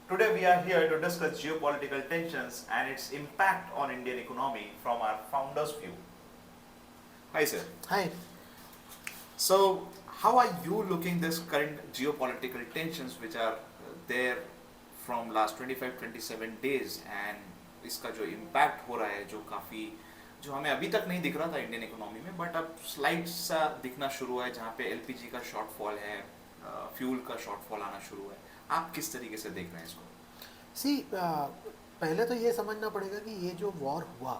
Today we are here to discuss geopolitical tensions and its impact on Indian economy from our founder's view. Hi sir. Hi. So how are you looking this current geopolitical tensions which are there from last 25-27 days and इसका जो impact हो रहा है जो काफ़ी जो हमें अभी तक नहीं दिख रहा था इंडियन इकोनॉमी में बट अब स्लाइड सा दिखना शुरू हुआ है जहाँ पे एलपीजी का शॉर्टफॉल है फ्यूल का शॉर्टफॉल आना शुरू है आप किस तरीके से देख रहे हैं इसको सी पहले तो ये समझना पड़ेगा कि ये जो वॉर हुआ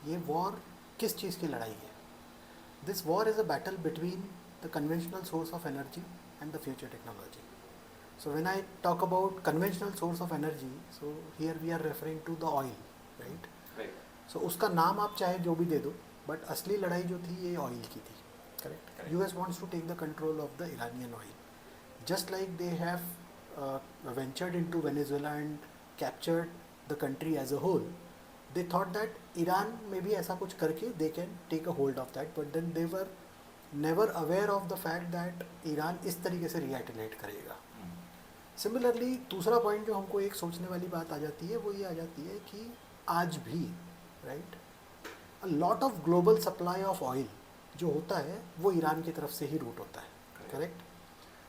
ये वॉर किस चीज़ की लड़ाई है. This war is a battle between the conventional source of energy and the future technology. So when I talk about conventional source of energy, so here we are referring to the oil, right. So उसका नाम आप चाहे जो भी दे दो, but असली लड़ाई जो थी ये ऑयल की थी, correct. US wants to take the control of the Iranian oil, just like they have ventured into Venezuela and captured the country as a whole. They thought that Iran maybe ऐसा कुछ करके they can take a hold of that, but then they were never aware of the fact that Iran इस तरीके से retaliate करेगा. Similarly, दूसरा point जो हमको एक सोचने वाली बात आ जाती है वो ये आ जाती है कि आज भी, right, a lot of global supply of oil जो होता है वो ईरान की तरफ से ही रूट होता है, करेक्ट.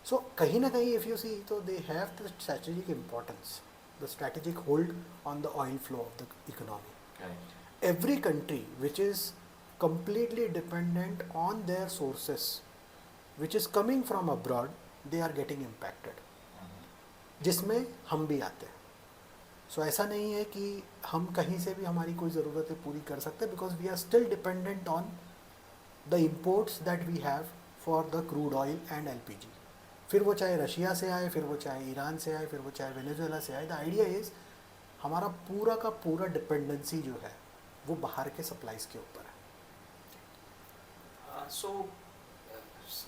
So कहीं ना कहीं if you see, so they have the strategic importance, the strategic hold on the oil flow of the economy. Every country which is completely dependent on their sources, which is coming from abroad, they are getting impacted. जिसमें हम भी आते हैं. So ऐसा नहीं है कि हम कहीं से भी हमारी कोई ज़रूरतें पूरी कर सकते हैं, because we are still dependent on the imports that we have for the crude oil and LPG. फिर वो चाहे रशिया से आए, फिर वो चाहे ईरान से आए, फिर वो चाहे वेनेजुएला से आए. द आइडिया इज़ हमारा पूरा का पूरा डिपेंडेंसी जो है वो बाहर के सप्लाईज के ऊपर है. सो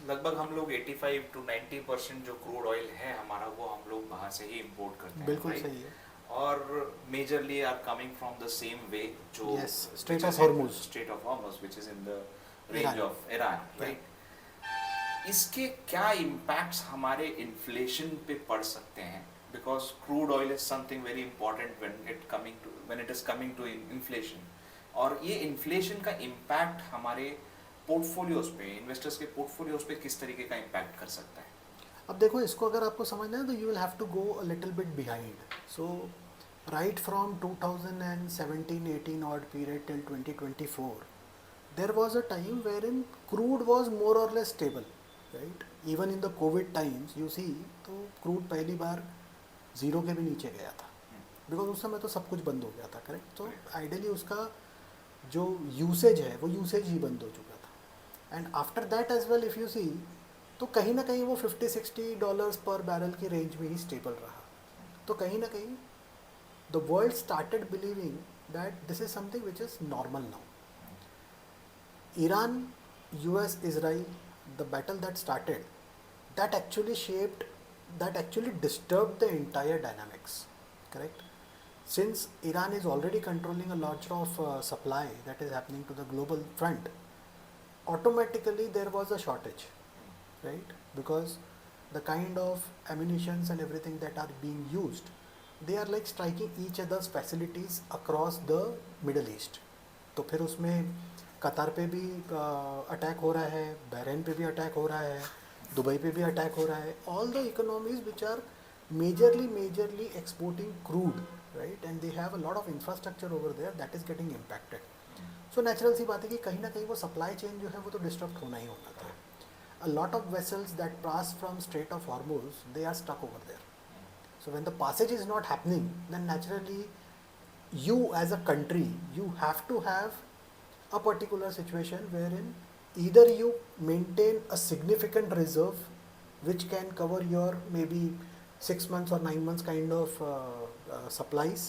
लगभग हम लोग 85 to 90% जो क्रूड ऑयल है हमारा वो हम लोग बाहर से ही इंपोर्ट करते हैं. बिल्कुल सही है. और majorly are coming from the same way जो strait of Hormuz, which is in the range of Iran, right. इसके क्या इम्पैक्ट्स हमारे इन्फ्लेशन पे पड़ सकते हैं, because crude oil is something very important when it is coming to inflation. और ये इन्फ्लेशन का इम्पैक्ट हमारे पोर्टफोलियोज पे, इन्वेस्टर्स के पोर्टफोलियोज पे किस तरीके का इम्पैक्ट कर सकता है. अब देखो, इसको अगर आपको समझना है तो you will have to go a little bit behind. So right from 2017-18 odd period till 2024, there was a time wherein crude was more or less stable, right. Even in the COVID times you see, तो crude पहली बार zero के भी नीचे गया था, because उस समय तो सब कुछ बंद हो गया था, करेक्ट. तो आइडियली उसका जो यूसेज है वो यूसेज ही बंद हो चुका था. And after that as well if you see, तो कहीं ना कहीं वो $50-60 पर बैरल की रेंज में ही स्टेबल रहा. तो कहीं ना कहीं the world started believing that this is something which is normal now. Iran, US, Israel, the battle that started, that actually disturbed the entire dynamics, correct. Since Iran is already controlling a lot of supply that is happening to the global front, automatically there was a shortage, right, because the kind of ammunitions and everything that are being used, they are like striking each other's facilities across the Middle East. तो फिर उसमें कतार पे भी attack हो रहा है, Bahrain पे भी अटैक हो रहा है, दुबई पे भी अटैक हो रहा है. All the economies which are majorly exporting crude, right, and they have a lot of infrastructure over there, that is getting impacted. So natural सी बात है कि कहीं ना कहीं वो सप्लाई चेन जो है वो तो डिस्टर्ब होना ही होना था. A lot of vessels that pass from strait of Hormuz, they are stuck over there. So when the passage is not happening, then naturally you as a country, you have to have a particular situation wherein either you maintain a significant reserve which can cover your maybe 6 months or 9 months kind of supplies,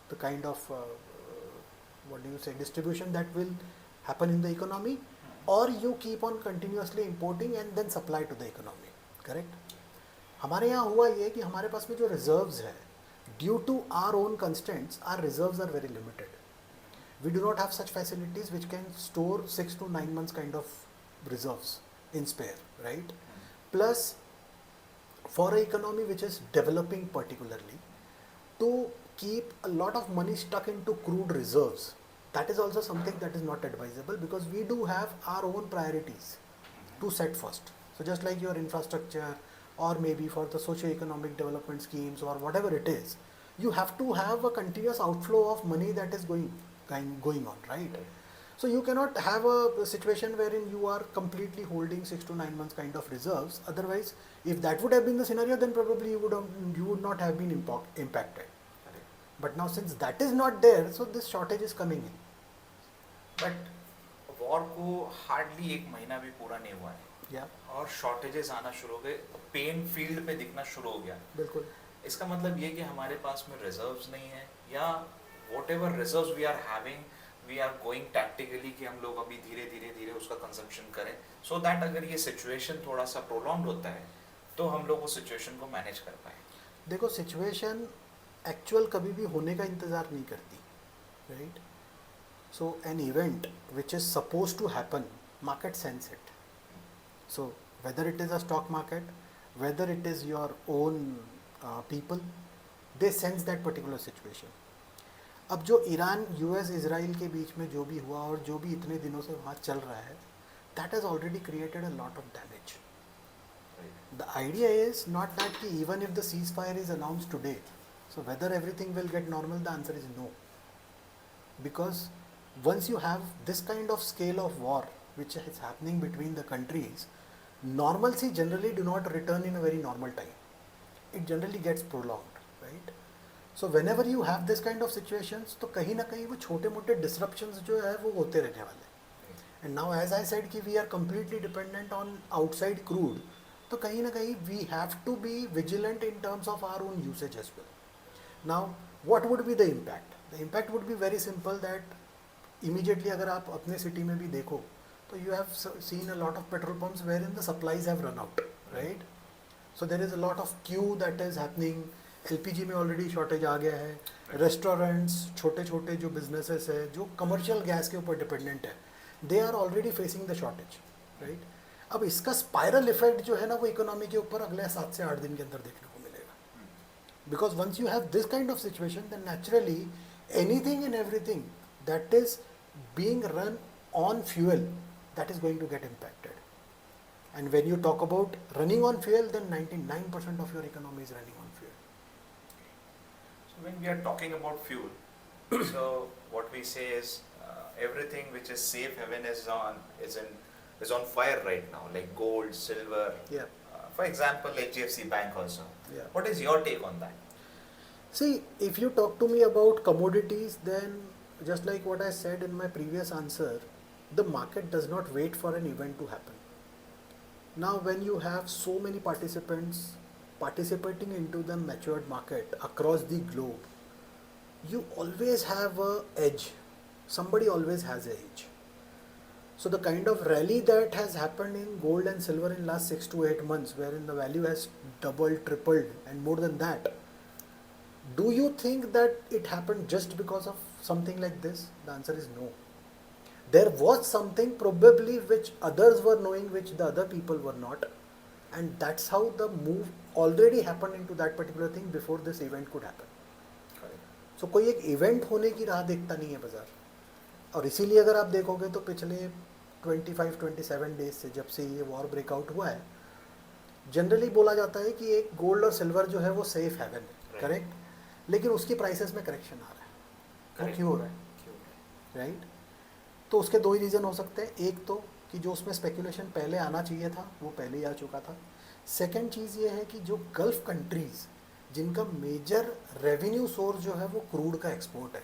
the kind of what do you say, distribution that will happen in the economy, or you keep on continuously importing and then supply to the economy, correct. हमारे यहाँ हुआ ये कि हमारे पास में जो reserves है, due to our own constraints, our reserves are very limited. We do not have such facilities which can store 6 to 9 months kind of reserves in spare, right. Plus, for an economy which is developing particularly, to keep a lot of money stuck into crude reserves. That is also something that is not advisable, because we do have our own priorities to set first. So just like your infrastructure, or maybe for the socio-economic development schemes or whatever it is, you have to have a continuous outflow of money that is going on, right? So you cannot have a situation wherein you are completely holding 6 to 9 months kind of reserves. Otherwise, if that would have been the scenario, then probably you would not have been impacted. Correct. But now since that is not there, so this shortage is coming in. But war को hardly एक महीना भी पूरा नहीं हुआ है Yeah, और shortages आना शुरू हो गए, पेन फील्ड पे दिखना शुरू हो गया. बिल्कुल. इसका मतलब ये कि हमारे पास में रिजर्व्स नहीं है, या whatever reserves we are having, we are going tactically कि हम लोग अभी धीरे धीरे धीरे उसका कंजम्पशन करें, सो दैट अगर ये सिचुएशन थोड़ा सा प्रोलॉन्ग होता है तो हम लोग उस सिचुएशन को मैनेज कर पाए. देखो, सिचुएशन एक्चुअल कभी भी होने का इंतज़ार नहीं करती, right? So an event which is suppose to happen, market sense it. So whether it is a stock market, whether it is your own people, they sense that particular situation. अब जो Iran, US, Israel के बीच में जो भी हुआ और जो भी इतने दिनों से वहाँ चल रहा है, that has already created a lot of damage. The idea is not that कि even if the ceasefire is announced today, so whether everything will get normal, the answer is no. Because once you have this kind of scale of war which is happening between the countries, normalcy generally do not return in a very normal time. It generally gets prolonged, right? So whenever you have this kind of situations, तो कहीं ना कहीं वो छोटे मोटे disruptions जो है वो होते रहने वाले. And now as I said कि we are completely dependent on outside crude, तो कहीं ना कहीं we have to be vigilant in terms of our own usage as well. Now what would be the impact? The impact would be very simple, that immediately अगर आप अपने city में भी देखो, so you have seen a lot of petrol pumps wherein the supplies have run out, right? So there is a lot of queue that is happening. LPG में already shortage आ गया है. Restaurants, छोटे छोटे जो businesses है, जो commercial gas के ऊपर dependent है, they are already facing the shortage, right? अब इसका spiral effect जो है ना, वो economy के ऊपर अगले 7 से 8 दिन के अंदर देखने को मिलेगा. Because once you have this kind of situation, then naturally anything and everything that is being run on fuel, that is going to get impacted. And when you talk about running on fuel, then 99% of your economy is running on fuel. So when we are talking about fuel, so what we say is everything which is safe haven is on fire right now, like gold, silver. Yeah. For example, HDFC Bank also. Yeah. What is your take on that? See, if you talk to me about commodities, then just like what I said in my previous answer, the market does not wait for an event to happen. Now when you have so many participants participating into the matured market across the globe, you always have a edge. Somebody always has an edge. So the kind of rally that has happened in gold and silver in last 6 to 8 months, wherein the value has doubled, tripled and more than that, do you think that it happened just because of something like this? The answer is no. There was something probably which others were knowing, which the other people were not, and that's how the move already happened into that particular thing before this event could happen. So कोई एक event होने की राह देखता नहीं है बाजार. और इसीलिए अगर आप देखोगे तो पिछले 25-27 डेज से, जब से ये वॉर ब्रेकआउट हुआ है, जनरली बोला जाता है कि एक गोल्ड और सिल्वर जो है वो सेफ हैवन है, करेक्ट? लेकिन उसकी प्राइसेस में करेक्शन आ रहा है. वो क्यों हो रहा है? राइट? तो उसके दो ही रीज़न हो सकते हैं. एक तो कि जो उसमें स्पेकुलेशन पहले आना चाहिए था वो पहले ही आ चुका था. सेकंड चीज़ ये है कि जो गल्फ कंट्रीज़ जिनका मेजर रेवेन्यू सोर्स जो है वो क्रूड का एक्सपोर्ट है,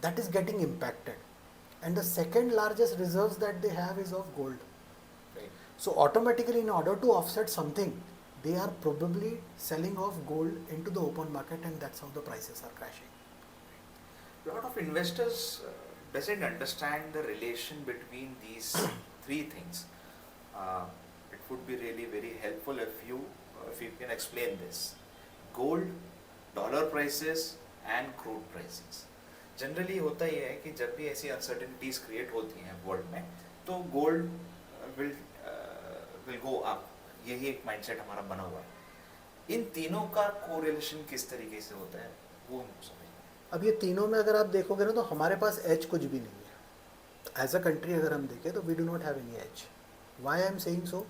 that is getting impacted. And the second largest reserves that they have is of gold. So automatically in order to offset something, they are probably selling off gold into the open market, and that's how the prices are crashing. A lot of investors doesn't understand the relation between these three things. It would be really very helpful if you can explain this. Gold, dollar prices and crude prices. Generally होता ये है कि जब भी ऐसी uncertainties create होती हैं world में, तो gold will go up. यही एक माइंडसेट हमारा बना हुआ है. इन तीनों का कोरिलेशन किस तरीके से होता है? वो हमको समझना है। अब ये तीनों में अगर आप देखोगे ना तो हमारे पास एज कुछ भी नहीं है एज अ कंट्री। अगर हम देखें तो we do not have any edge. Why I am saying so?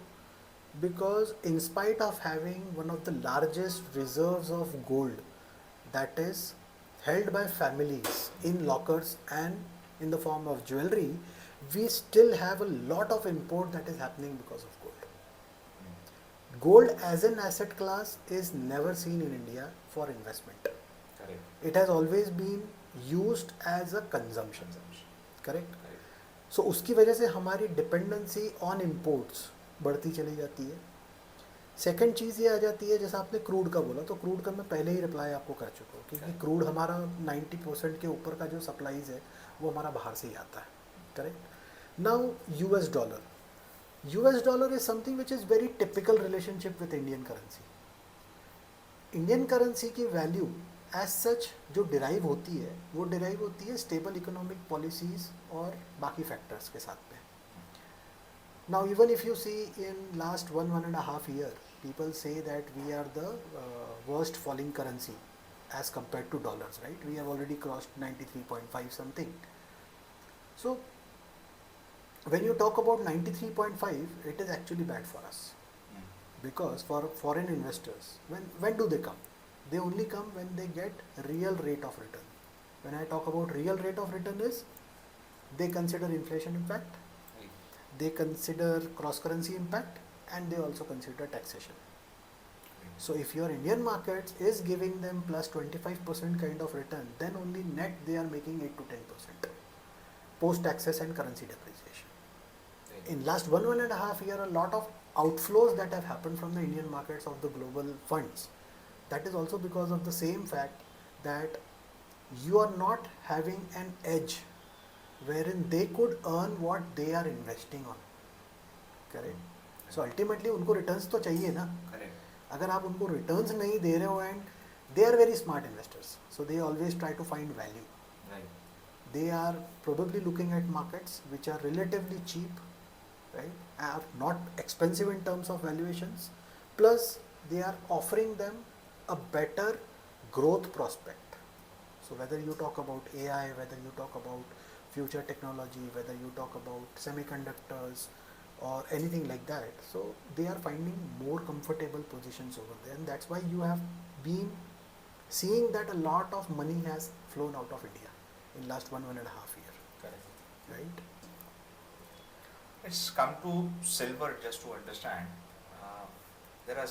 Because in spite of having one of the largest reserves of gold that is held by families in lockers and in the form of jewelry, we still have a lot of import that is happening because of gold. Gold as an asset class is never seen in India for investment. Correct. It has always been used as a consumption. Correct? Correct. So उसकी वजह से हमारी dependency on imports बढ़ती चली जाती है. Second चीज़ ये आ जाती है, जैसा आपने क्रूड का बोला, तो क्रूड का मैं पहले ही रिप्लाई आपको कर चुका हूँ, क्योंकि क्रूड हमारा 90% के ऊपर का जो सप्लाईज है वो हमारा बाहर से ही आता है. Correct. Now US dollar is something which is very typical relationship with Indian currency. Indian currency की वैल्यू एज सच जो डिराइव होती है वो डिराइव होती है स्टेबल इकोनॉमिक पॉलिसीज़ और बाकी फैक्टर्स के साथ में. Now even if you see in last 1.5 year, people say that we are the worst falling currency as compared to dollars, right? We have already crossed 93.5 something. So when you talk about 93.5, it is actually bad for us. Because for foreign investors, when do they come? They only come when they get real rate of return. When I talk about real rate of return is, they consider inflation impact, they consider cross currency impact, and they also consider taxation. So if your Indian markets is giving them plus 25% kind of return, then only net they are making 8 to 10% post taxes and currency depreciation. In last 1.5 year, a lot of outflows that have happened from the Indian markets of the global funds. That is also because of the same fact that you are not having an edge wherein they could earn what they are investing on. Correct. So ultimately उनको returns तो चाहिए ना. Correct. अगर आप उनको returns नहीं दे रहे हो, and they are very smart investors, so they always try to find value. Right. They are probably looking at markets which are relatively cheap, right, are not expensive in terms of valuations, plus they are offering them a better growth prospect. So whether you talk about AI, whether you talk about future technology, whether you talk about semiconductors or anything like that, so they are finding more comfortable positions over there, and that's why you have been seeing that a lot of money has flown out of India in last 1.5 year. Correct. Right. Let's come to silver just to understand. Uh, there are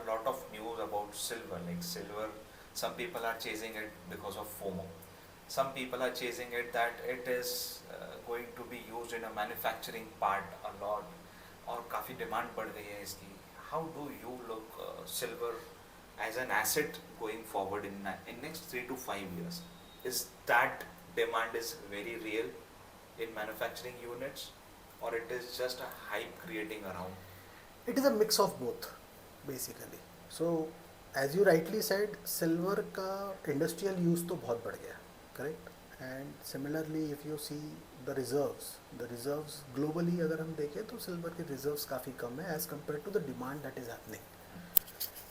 a lot of news about silver. Like silver, some people are chasing it because of FOMO. Some people are chasing it that it is going to be used in a manufacturing part a lot, और काफ़ी demand बढ़ गई है इसकी. How do you look silver as an asset going forward in next 3 to 5 years? Is that demand is very real in manufacturing units, or it is just a hype creating around? It is a mix of both, basically. So, as you rightly said, silver का industrial use तो बहुत बढ़ गया, correct? And similarly, if you see the reserves globally अगर हम देखें तो silver के reserves काफ़ी कम है as compared to the demand that is happening.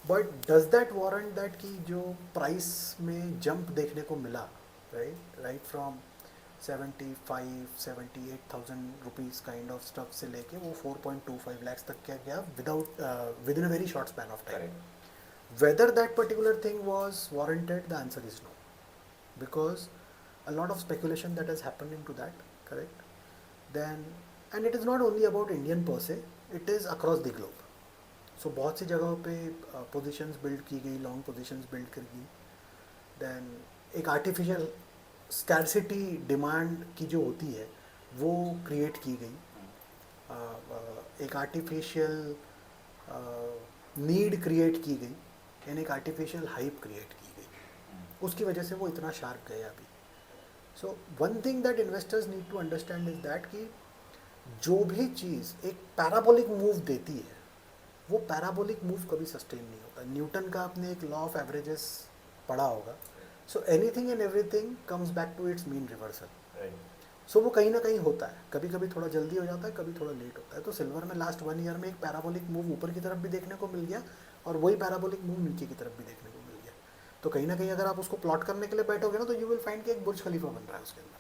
But does that warrant that कि जो price में jump देखने को मिला, right from 78,000 rupees kind of stuff से लेके वो 4.25 lakhs तक क्या गया within a very short span of time. Correct. Whether that particular thing was warranted, the answer is no, because a lot of speculation that has happened into that, correct? Then, and it is not only about Indian per se, it is across the globe. So बहुत सी जगहों पे positions build की गई, long positions build कर गई. Then एक artificial scarcity demand की जो होती है वो create की गई. एक artificial need create की गई, यानी एक artificial hype create की गई. उसकी वजह से वो इतना sharp गया अभी. So one thing that investors need to understand is that कि जो भी चीज़ एक parabolic move देती है वो पैराबोलिक मूव कभी सस्टेन नहीं होता. न्यूटन का आपने एक लॉ ऑफ एवरेजेस पढ़ा होगा. So anything and everything comes back to its mean reversal. So वो कहीं ना कहीं होता है, कभी कभी थोड़ा जल्दी हो जाता है, कभी थोड़ा लेट होता है. तो सिल्वर में लास्ट 1 ईयर में एक पैराबोलिक मूव ऊपर की तरफ भी देखने को मिल गया और वही पैराबोलिक मूव नीचे की तरफ भी देखने को मिल गया. तो तो कहीं ना कहीं अगर आप उसको प्लॉट करने के लिए बैठोगे ना तो यू विल फाइंड कि एक बुर्ज खलीफा बन रहा है उसके अंदर।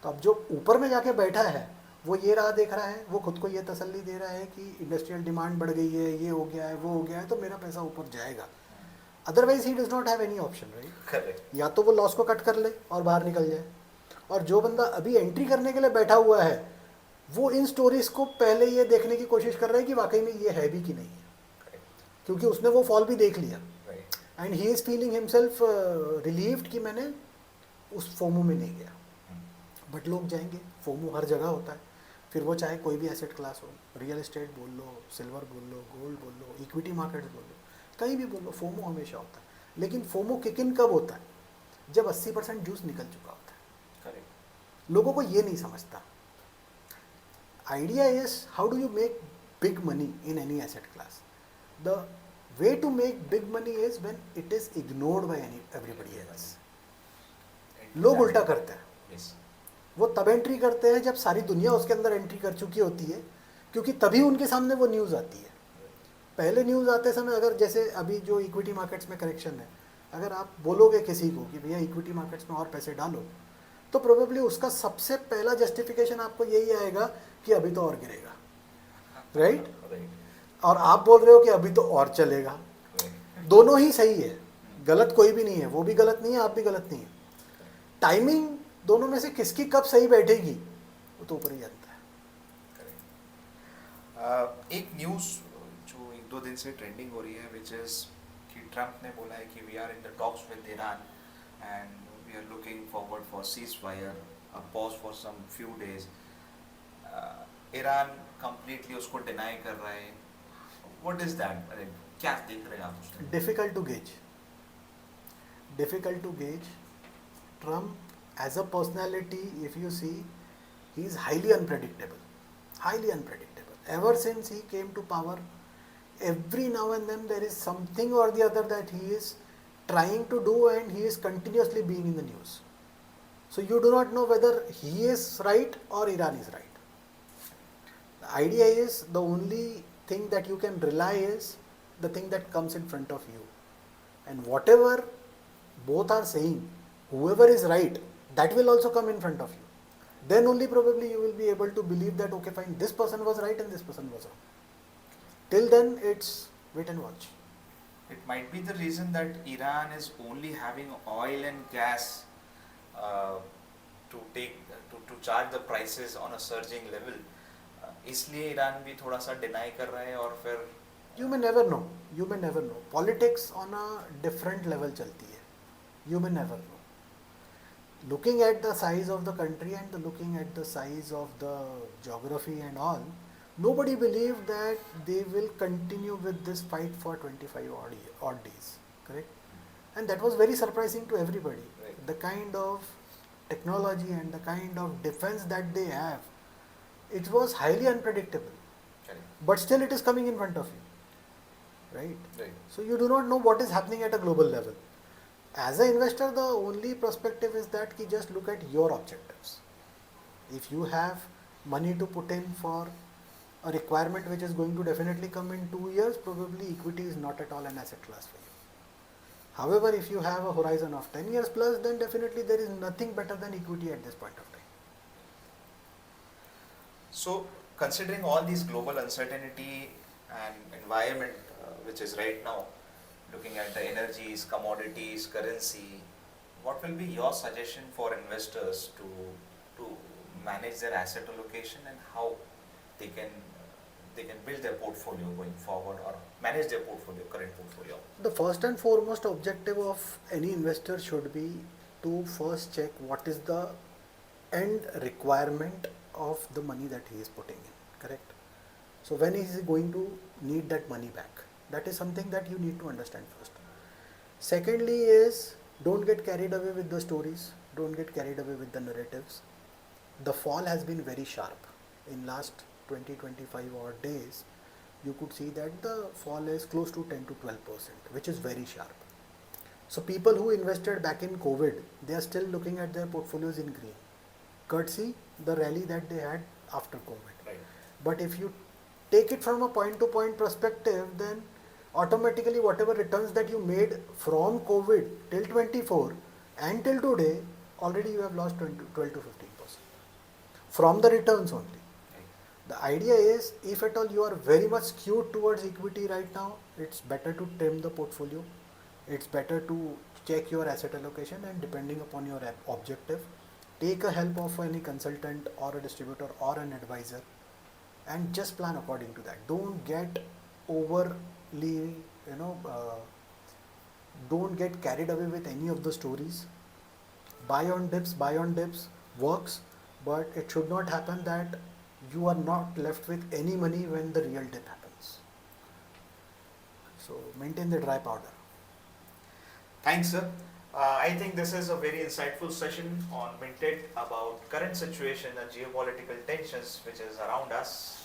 तो अब जो ऊपर में जाके बैठा है वो ये राह देख रहा है, वो खुद को ये तसल्ली दे रहा है कि इंडस्ट्रियल डिमांड बढ़ गई है, ये हो गया है, वो हो गया है, तो मेरा पैसा ऊपर जाएगा। Otherwise he does not have any option, right. Correct. या तो वो लॉस को कट कर ले और बाहर निकल जाए, और जो बंदा अभी एंट्री करने के लिए बैठा हुआ है वो इन स्टोरीज को पहले ये देखने की कोशिश कर रहा है कि वाकई में ये है भी कि नहीं है, क्योंकि उसने वो फॉल भी देख लिया and he is feeling himself relieved कि मैंने उस फोमो में नहीं गया। बट लोग जाएंगे, फोमो हर जगह होता है, फिर वो चाहे कोई भी एसेट क्लास हो, रियल एस्टेट बोल लो, सिल्वर बोल लो, गोल्ड बोल लो, इक्विटी मार्केट्स बोल लो, कहीं भी बोल लो, फोमो हमेशा होता है। लेकिन फोमो किक इन कब होता है? जब 80% जूस निकल चुका होता है। करेक्ट। लोगों को ये नहीं समझता। Idea is how do you make big money in any asset class. The way to make big money is when it is ignored by everybody else. लोग उल्टा करते हैं, वो तब एंट्री करते हैं जब सारी दुनिया उसके अंदर एंट्री कर चुकी होती है, क्योंकि तभी उनके सामने वो न्यूज़ आती है। पहले न्यूज़ आते समय अगर जैसे अभी जो इक्विटी मार्केट्स में करेक्शन है, अगर आप बोलोगे किसी को कि भैया इक्विटी मार्केट्स में और पैसे डालो, तो प्रोबेबली उसका सबसे पहला जस्टिफिकेशन आपको यही आएगा कि अभी तो और गिरेगा, राइट। और आप बोल रहे हो कि अभी तो और चलेगा। दोनों ही सही है, गलत कोई भी नहीं है, वो भी गलत नहीं है, आप भी गलत नहीं है। टाइमिंग दोनों में से किसकी कब सही बैठेगी वो तो ऊपर ही जानता है। एक न्यूज़ जो एक दो दिन से ट्रेंडिंग हो रही है विच इज़ कि ट्रम्प ने बोला है कि we are in the talks with Iran and we are looking forward for cease fire, a pause for some few days. Iran completely उसको डिनाई कर रहा है। What is that? अरे क्या देख रहे हैं आप उसमें? Difficult to gauge, difficult to gauge. Trump as a personality, if you see, he is highly unpredictable, highly unpredictable. Ever since he came to power, every now and then there is something or the other that he is trying to do and he is continuously being in the news. So you do not know whether he is right or Iran is right. The idea is the only thing that you can rely is the thing that comes in front of you. And whatever both are saying, whoever is right, that will also come in front of you. Then only probably you will be able to believe that okay fine, this person was right and this person was wrong. Till then it's wait and watch. It might be the reason that Iran is only having oil and gas to charge the prices on a surging level. इसलिए Iran भी थोड़ा सा deny कर रहा है और फिर You may never know. You may never know. Politics on a different level चलती है. You may never know. Looking at the size of the country and looking at the size of the geography and all, nobody believed that they will continue with this fight for 25 odd days, correct? And that was very surprising to everybody. Right. The kind of technology and the kind of defense that they have, it was highly unpredictable. But still it is coming in front of you, right? So you do not know what is happening at a global level. As an investor, the only perspective is that ki just look at your objectives. If you have money to put in for a requirement which is going to definitely come in 2 years, probably equity is not at all an asset class for you. However, if you have a horizon of 10 years plus, then definitely there is nothing better than equity at this point of time. So, considering all these global uncertainty and environment which is right now, looking at the energies, commodities, currency, what will be your suggestion for investors to manage their asset allocation and how they can build their portfolio going forward or manage their portfolio, current portfolio? The first and foremost objective of any investor should be to first check what is the end requirement of the money that he is putting in, correct? So when is he going to need that money back? That is something that you need to understand first. Secondly is, don't get carried away with the stories, don't get carried away with the narratives. The fall has been very sharp. In last 20-25 odd days, you could see that the fall is close to 10 to 12%, which is very sharp. So people who invested back in COVID, they are still looking at their portfolios in green, courtesy the rally that they had after COVID. Right. But if you take it from a point to point perspective, then automatically whatever returns that you made from COVID till 24 and till today, already you have lost 12 to 15% from the returns only. The idea is, if at all you are very much skewed towards equity right now, it's better to trim the portfolio. It's better to check your asset allocation, and depending upon your objective, take a help of any consultant or a distributor or an advisor, and just plan according to that. Don't get overly, don't get carried away with any of the stories. Buy on dips works, but it should not happen that you are not left with any money when the real dip happens. So maintain the dry powder. Thanks, sir. I think this is a very insightful session on Minted about current situation and geopolitical tensions which is around us.